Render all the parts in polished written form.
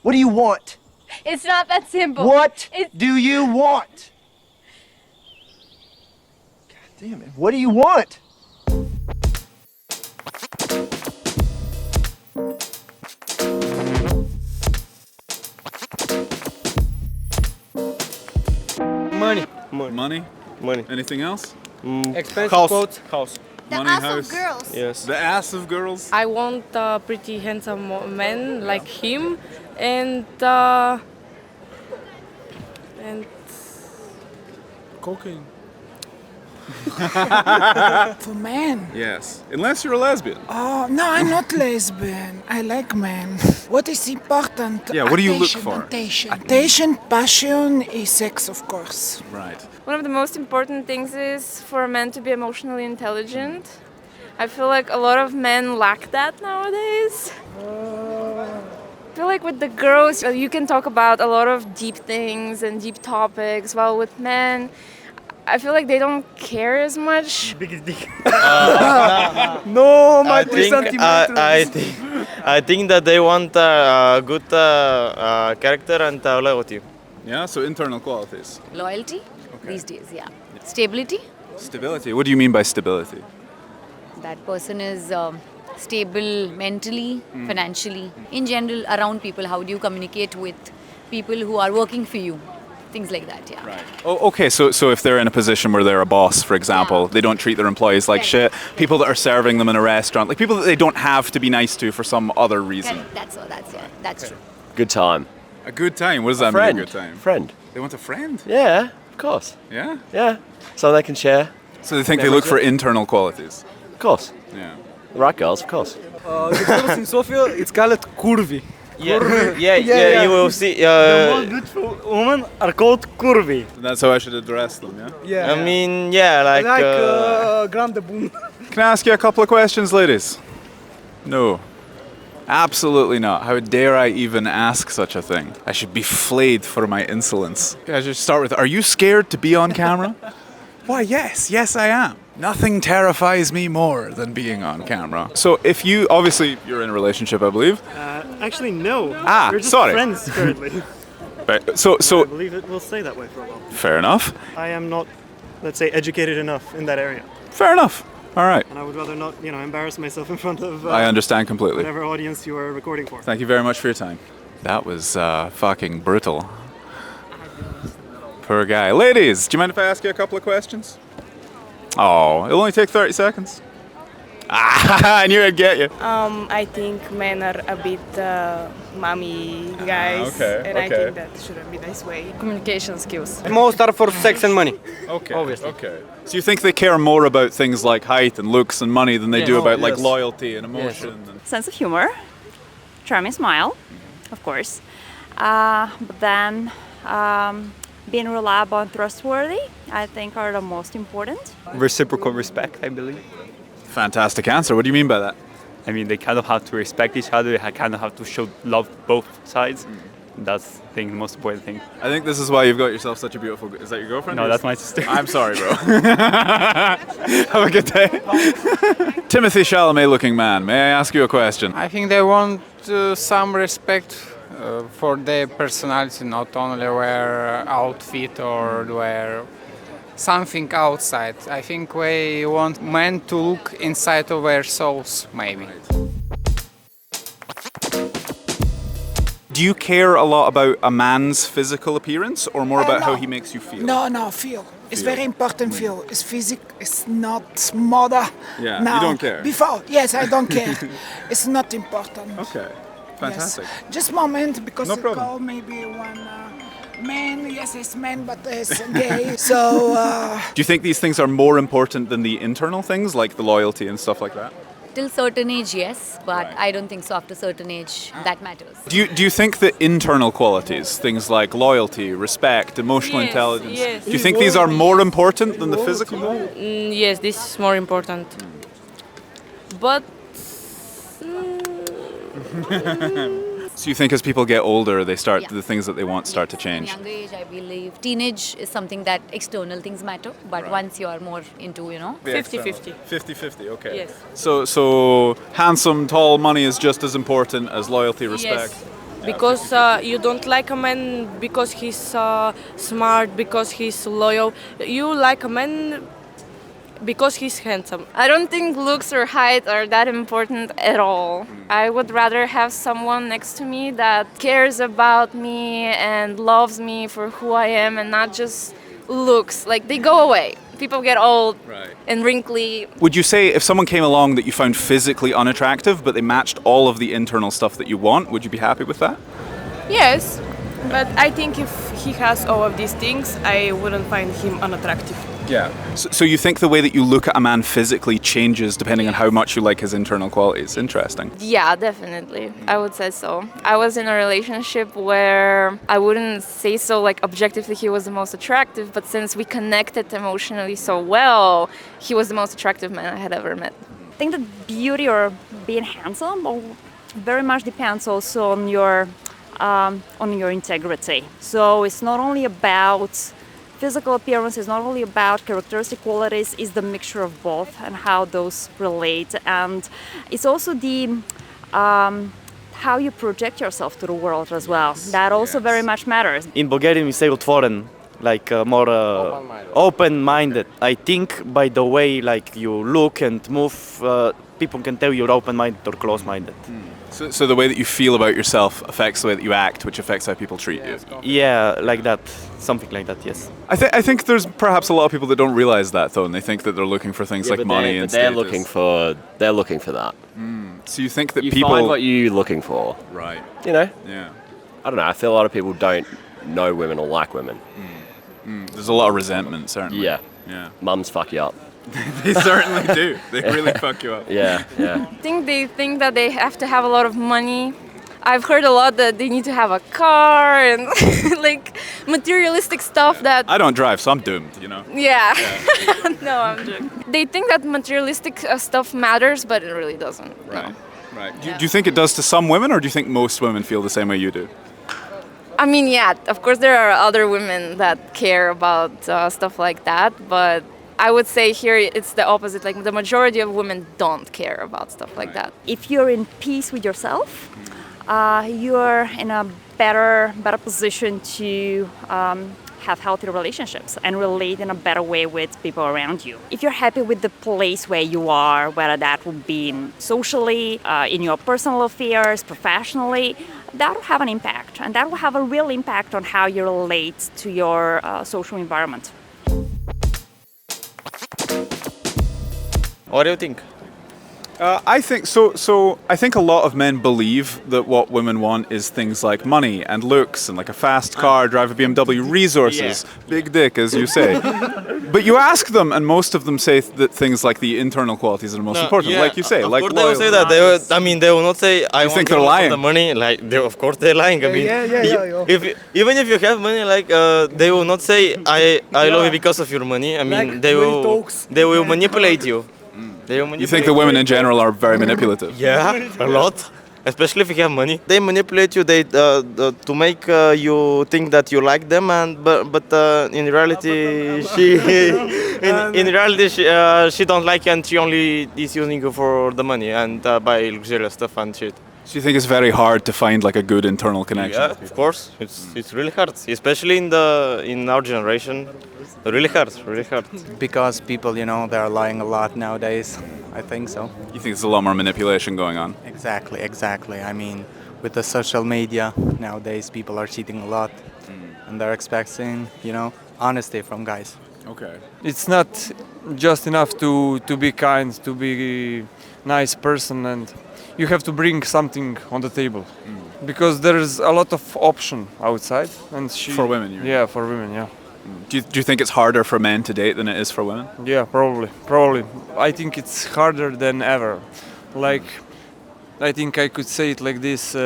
What do you want? It's not that simple. What do you want? God damn it. What do you want? Money. Money? Anything else? Expensive House. clothes. House. The Money, ass house. of girls. Yes. The ass of girls? I want a pretty handsome man like him, and Cocaine. For men? Yes. Unless you're a lesbian. Oh, no, I'm not lesbian. I like men. What is important? Yeah, what do you look for? Attention, passion, is sex, of course. Right. one of the most important things is for a man to be emotionally intelligent. I feel like a lot of men lack that nowadays. I feel like with the girls, you can talk about a lot of deep things and deep topics, while with men, I feel like they don't care as much. Biggest dick. No, my I think that they want a good character and loyalty. Yeah, so internal qualities. Loyalty these days, yeah. Stability. Stability. What do you mean by stability? That person is stable mentally, financially. In general, around people, how do you communicate with people who are working for you? Things like that, yeah. Right. Oh, okay. So if they're in a position where they're a boss, for example, Yeah. they don't treat their employees like shit. People that are serving them in a restaurant, like people that they don't have to be nice to for some other reason. Correct. That's true. Good time. A good time. What does that Friend. mean? A good time. Friend. They want a friend. Yeah, of course. Yeah. Yeah. So they can share. So they think they look for internal qualities. Of course. Yeah. The right girls, of course. The girls in Sofia, it's called curvy. Yeah, you will see. The most beautiful women are called curvy. That's how I should address them. Yeah. Yeah. I mean, yeah, like. Grande boom. Can I ask you a couple of questions, ladies? No. Absolutely not. How dare I even ask such a thing? I should be flayed for my insolence. I should start with, are you scared to be on camera? Why, yes. Yes, I am. Nothing terrifies me more than being on camera. So if you, obviously, you're in a relationship, I believe. Actually, no. We're just sorry. friends currently. But, so I believe it will stay that way for a while. fair enough. I am not, let's say, educated enough in that area. Fair enough. All right. And I would rather not, embarrass myself in front of I understand completely. whatever audience you are recording for. Thank you very much for your time. That was fucking brutal. Poor guy. Ladies, do you mind if I ask you a couple of questions? Oh, it'll only take 30 seconds. Ah, I knew I'd get you. I think men are a bit mommy guys, okay, and I okay. think that shouldn't be this way. Communication skills. Most are for sex and money. Okay. Obviously. Okay. So you think they care more about things like height and looks and money than they Yes. do about Oh, like yes. loyalty and emotion? And... Sense of humor, charming smile, of course, but then being reliable and trustworthy, I think, are the most important. Reciprocal respect, I believe. Fantastic answer. What do you mean by that? I mean, they kind of have to respect each other. They kind of have to show love both sides. That's, I think, the most important thing. I think this is why you've got yourself such a beautiful... Is that your girlfriend? No, that's my sister. I'm sorry, bro. Have a good day. Timothy Chalamet-looking man, may I ask you a question? I think they want some respect for their personality, not only wear outfit or wear something outside. I think we want men to look inside of their souls, maybe. Do you care a lot about a man's physical appearance or more about how he makes you feel? No, feel. It's very important, feel. It's physical, it's not mother. Yeah, now. you don't care? Before, yes, I don't care. It's not important. Okay, fantastic. Yes. Just moment, because No I problem. call maybe one man, yes, it's man, but it's gay. So, Do you think these things are more important than the internal things, like the loyalty and stuff like that? Till certain age, yes, but Right. I don't think so. After certain age, that matters. Do you think that internal qualities, things like loyalty, respect, emotional Yes, intelligence, yes. do you think these are more important than the physical? Yes, this is more important. But So you think as people get older, they start Yeah. the things that they want start to In change? younger age, I believe teenage is something that external things matter, but once you are more into, 50-50. 50-50, okay. Yes. So handsome, tall money is just as important as loyalty, respect. because you don't like a man because he's smart, because he's loyal. You like a man because he's handsome. I don't think looks or height are that important at all. I would rather have someone next to me that cares about me and loves me for who I am and not just looks. Like, they go away. People get old and wrinkly. Would you say if someone came along that you found physically unattractive, but they matched all of the internal stuff that you want, would you be happy with that? Yes, but I think if he has all of these things, I wouldn't find him unattractive. Yeah. So you think the way that you look at a man physically changes depending on how much you like his internal qualities? Interesting. Yeah, definitely. I would say so. I was in a relationship where I wouldn't say so, like, objectively he was the most attractive, but since we connected emotionally so well, he was the most attractive man I had ever met. I think that beauty or being handsome very much depends also on your integrity. So it's not only about physical appearance, is not only about characteristic qualities, is the mixture of both and how those relate. And it's also the how you project yourself to the world as well. That also very much matters. In Bulgarian we say otvoren, like more open-minded. I think by the way like you look and move, people can tell you're open-minded or close-minded. So the way that you feel about yourself affects the way that you act, which affects how people treat you. Yeah, like that. Something like that, yes. I think there's perhaps a lot of people that don't realize that though, and they think that they're looking for things like money and they're status. they're looking for that. So you think that you people find what you're looking for, right? You know. Yeah. I don't know. I feel a lot of people don't know women or like women. There's a lot of resentment, certainly. Yeah. Yeah. Mums fuck you up. They certainly do. They really fuck you up. Yeah. Yeah. I think they think that they have to have a lot of money. I've heard a lot that they need to have a car and like materialistic stuff that... I don't drive, so I'm doomed, you know? Yeah. No, I'm joking. They think that materialistic stuff matters, but it really doesn't. Right. No. Right. Do you think it does to some women, or do you think most women feel the same way you do? I mean, yeah, of course there are other women that care about stuff like that, but I would say here it's the opposite. Like, the majority of women don't care about stuff like that. If you're in peace with yourself, you're in a better position to have healthy relationships and relate in a better way with people around you. If you're happy with the place where you are, whether that would be socially, in your personal affairs, professionally, that will have an impact, and that will have a real impact on how you relate to your social environment. What do you think? I think so. I think a lot of men believe that what women want is things like money and looks and like a fast car, drive a BMW, resources, big dick, as you say. But you ask them, and most of them say that things like the internal qualities are the most important. Like you say, of like course they will say that. They will not say I want think they're lying? the money. Like of course they're lying. I mean, even if you have money, like they will not say I love you because of your money. I mean, they will manipulate you. You think the women in general are very manipulative? Yeah, a lot. Especially if you have money, they manipulate you. They to make you think that you like them, but in reality, she don't like you, and she only is using you for the money and buy luxurious stuff and shit. So you think it's very hard to find like a good internal connection? Yeah, of course. It's really hard, especially in our generation. Really hard. Because people, they're lying a lot nowadays. I think so. You think there's a lot more manipulation going on? Exactly. I mean, with the social media nowadays, people are cheating a lot, and they're expecting, honesty from guys. Okay. It's not just enough to be kind, to be nice person, and you have to bring something on the table. Because there's a lot of option outside, and for women, you mean? Yeah, for women, yeah. Do you think it's harder for men to date than it is for women? Yeah, probably. I think it's harder than ever. Like, I think I could say it like this.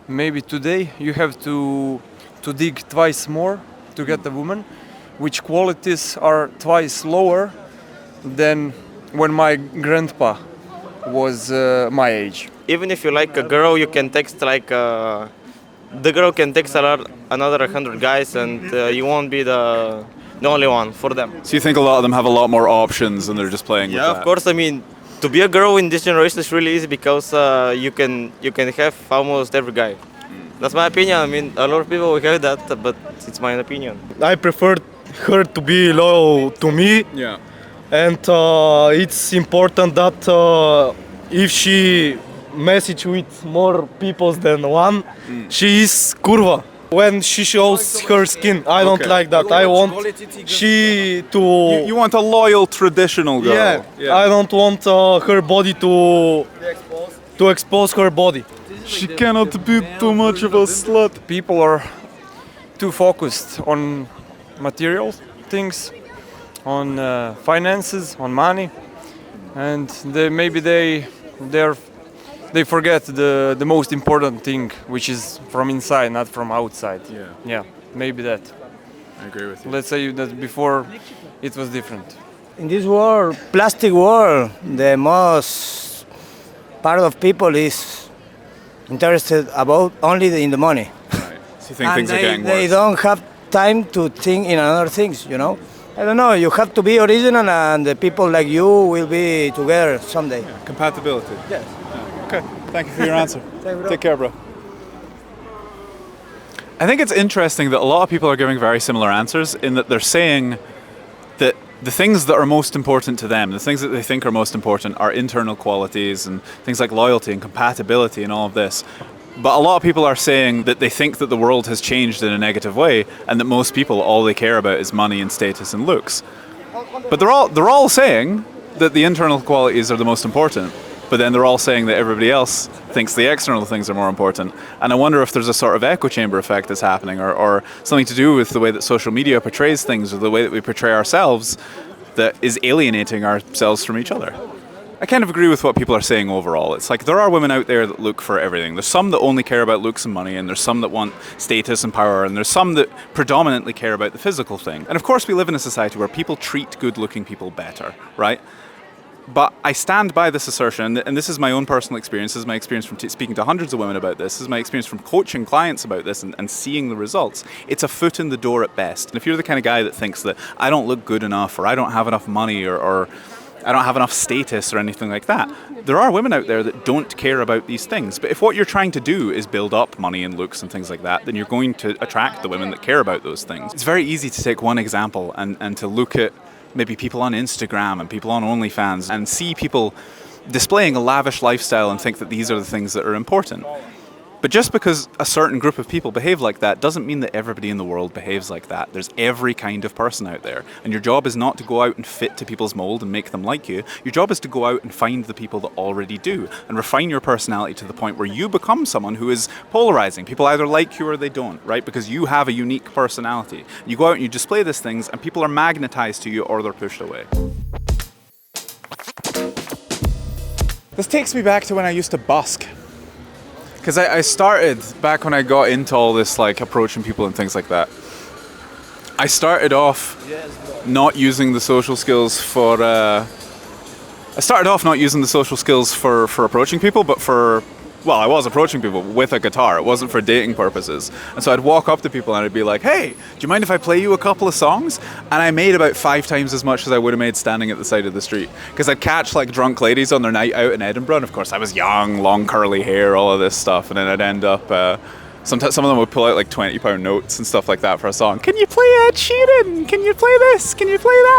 Maybe today you have to dig twice more to get a woman, which qualities are twice lower than when my grandpa was my age. Even if you like a girl, you can text like the girl can text another 100 guys, and you won't be the only one for them. So you think a lot of them have a lot more options and they're just playing with that? Yeah, of course. I mean, to be a girl in this generation is really easy because you can have almost every guy. That's my opinion. I mean, a lot of people will have that, but it's my opinion. I prefer her to be loyal to me. Yeah. And it's important that if she message with more people than one, she is kurva. When she shows her skin, I don't like that. I want she to... You want a loyal, traditional girl. Yeah. I don't want her body to expose her body. She cannot be too much of a slut. People are too focused on material things, on finances, on money, and they forget the most important thing, which is from inside, not from outside. Yeah, maybe that. I agree with you. Let's say that before it was different. In this world, plastic world, the most part of people is interested about only in the money. Right. So you think And things are getting they worse? don't have time to think in other things, you know. I don't know, you have to be original and the people like you will be together someday. Yeah, compatibility. Yes. Okay, thank you for your answer. Thank you, Take care, bro. I think it's interesting that a lot of people are giving very similar answers in that they're saying that the things that are most important to them, the things that they think are most important, are internal qualities and things like loyalty and compatibility and all of this. But a lot of people are saying that they think that the world has changed in a negative way and that most people, all they care about is money and status and looks. But they're all saying that the internal qualities are the most important, but then they're all saying that everybody else thinks the external things are more important. And I wonder if there's a sort of echo chamber effect that's happening or something to do with the way that social media portrays things or the way that we portray ourselves that is alienating ourselves from each other. I kind of agree with what people are saying overall. It's like there are women out there that look for everything. There's some that only care about looks and money, and there's some that want status and power, and there's some that predominantly care about the physical thing. And of course we live in a society where people treat good-looking people better, right? But I stand by this assertion, and this is my own personal experience, this is my experience from speaking to hundreds of women about this is my experience from coaching clients about this and seeing the results. It's a foot in the door at best. And if you're the kind of guy that thinks that I don't look good enough, or I don't have enough money, or I don't have enough status or anything like that, there are women out there that don't care about these things. But if what you're trying to do is build up money and looks and things like that, then you're going to attract the women that care about those things. It's very easy to take one example and to look at maybe people on Instagram and people on OnlyFans and see people displaying a lavish lifestyle and think that these are the things that are important. But just because a certain group of people behave like that doesn't mean that everybody in the world behaves like that. There's every kind of person out there. And your job is not to go out and fit to people's mold and make them like you. Your job is to go out and find the people that already do and refine your personality to the point where you become someone who is polarizing. People either like you or they don't, right? Because you have a unique personality. You go out and you display these things and people are magnetized to you or they're pushed away. This takes me back to when I used to busk. Because I started, back when I got into all this, like, approaching people and things like that, I started off not using the social skills for, for approaching people, but for, well, I was approaching people with a guitar. It wasn't for dating purposes. And so I'd walk up to people and I'd be like, hey, do you mind if I play you a couple of songs? And I made about 5 times as much as I would have made standing at the side of the street. Because I'd catch like drunk ladies on their night out in Edinburgh. And of course I was young, long curly hair, all of this stuff. And then I'd end up, sometimes some of them would pull out like £20 notes and stuff like that for a song. Can you play Ed Sheeran? Can you play this? Can you play that?